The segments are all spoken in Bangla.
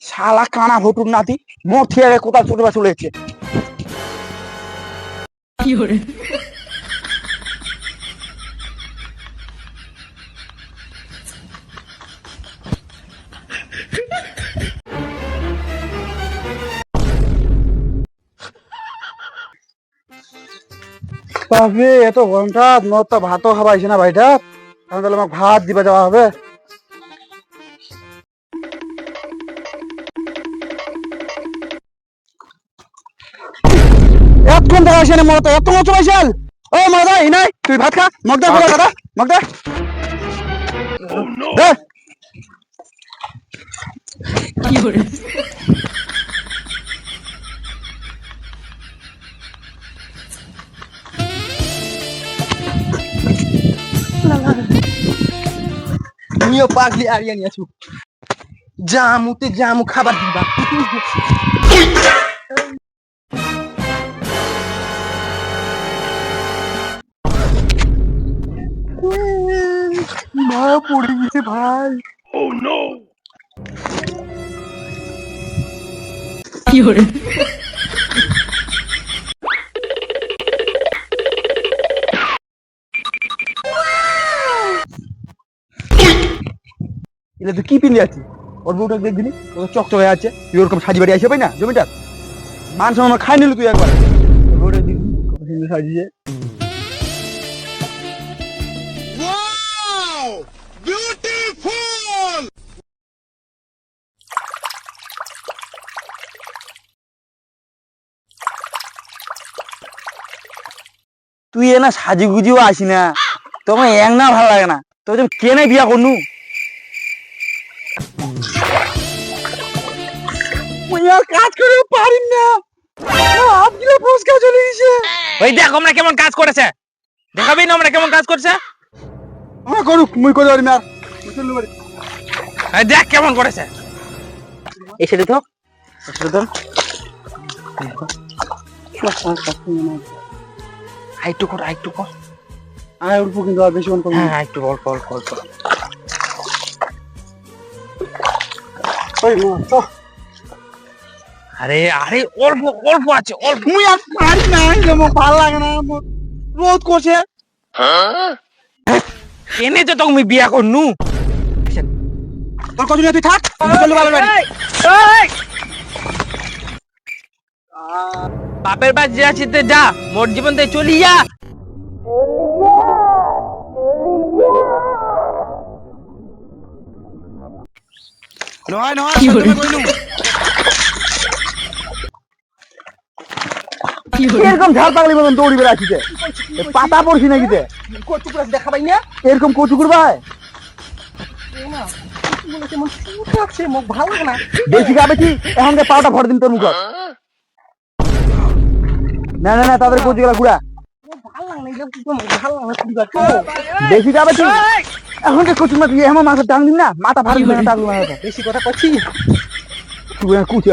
শালা কানা ভটুর নাতি মোর থিয়ারে কোথাও ছোট বা চলেছে। কি করে তবে এত ঘন্টা নর তো ভাতও খাবাইছে না ভাইটা, তাহলে আমাকে ভাত দিবা যাওয়া হবে। এক ঘন্টা আসে না মতো এত মতো পাইছাল। ও মজা এই নাই তুই ভাত খা মগদা করে দাদা মগদা দে। কি করে তুমিও পাগলি আরিয়া নিয়েছো জামুতে জামু খাবার দিবা। মায়া পড়ে গেছে ভাই। ও নো কি করে এটা তুই কি পিনে আছিস? ওর বউটা দেখবি ও চকচক হয়ে আছে, তুই ওরকম সাজি বাড়ি আসে পাই না জমিটা মান সম্মান খাই নিল তুই একবার। ওর বউটা দেখবি কত সুন্দর সাজিয়ে। তুই এ না সাজি গুজিও আসি না, তোমার এক না ভালো লাগে না, তোর কেনে বিয়া করনু কাজ করে পারি না। আপগিলা পুরস্কার চলে গেছে। ওই দেখ আমরা কেমন কাজ করেছে, দেখাবি না আমরা কেমন কাজ করছে। আমার করুক মুই করে পারি না। দেখ কেমন করেছে। এসে দে তো এসে দে আইটু কর আইটু কর আয় উঠবো কিন্তু আর বেশি কর। হ্যাঁ একটু বল বল বল বল। ওই মা তো আরে আরে অল্প অল্প আছে অল্প। মুই আর পারি না, আমার ভালো লাগে না, রোদ করছে। এনে তো তুমি বিয়া করনু। তোর কত তুই থাক বাপের বাড়ি যে আছিস যা, মোর জীবন থেকে চলি যা। নয় নয় এরকম ঝাড় পাগলি মতন দৌড়ি বেড়ে আসিছে, পাতা পড়ছি নাকি কচু করে দেখাবাই না এরকম কচু করবা ভালো লাগে না। বেশি খাবেছি এখন পাওটা ভর দিন তোর মুখ। না না না তাদের কচু গেলা ঘুরা বেশি খাবেছি এখন যে কচু মাছ এমন মাছের ডাং দিন না মাথা ভারী টাকলু মাথা বেশি কথা করছি কুচি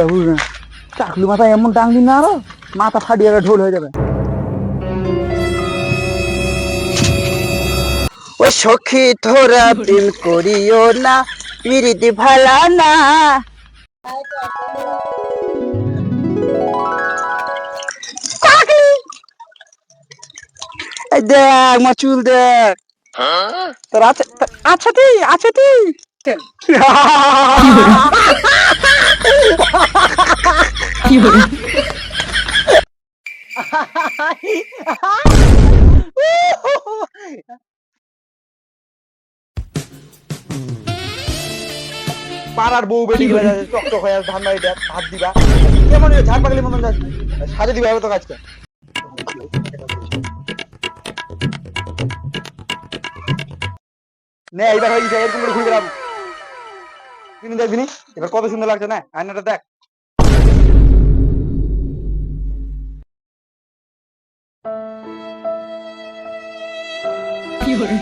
টাকলু মাথা এমন ডাং দিন না আরো মাথা ফাটিয়ে ঢোল হয়ে যাবে। ও সখী তোরা প্রেম করিও না পিরিতি ভালা না। দেখ মা চুল দেখ তোর আছে আচ্ছা তুই আচ্ছা তুই কি বলে পাড়ার বউ বেটি চকচক হয়ে ধান বাড়ি দেখ ভাত দিবা কেমন ঝাড় পাগলি মতন সাজে দিবা তো কাজকে। নে এইবার হয়ে গেছে এরকম করে ঘুরে গেলাম তিনি দেখবিনি এবার কত সুন্দর লাগছে না আয়নাটা দেখ। কি করে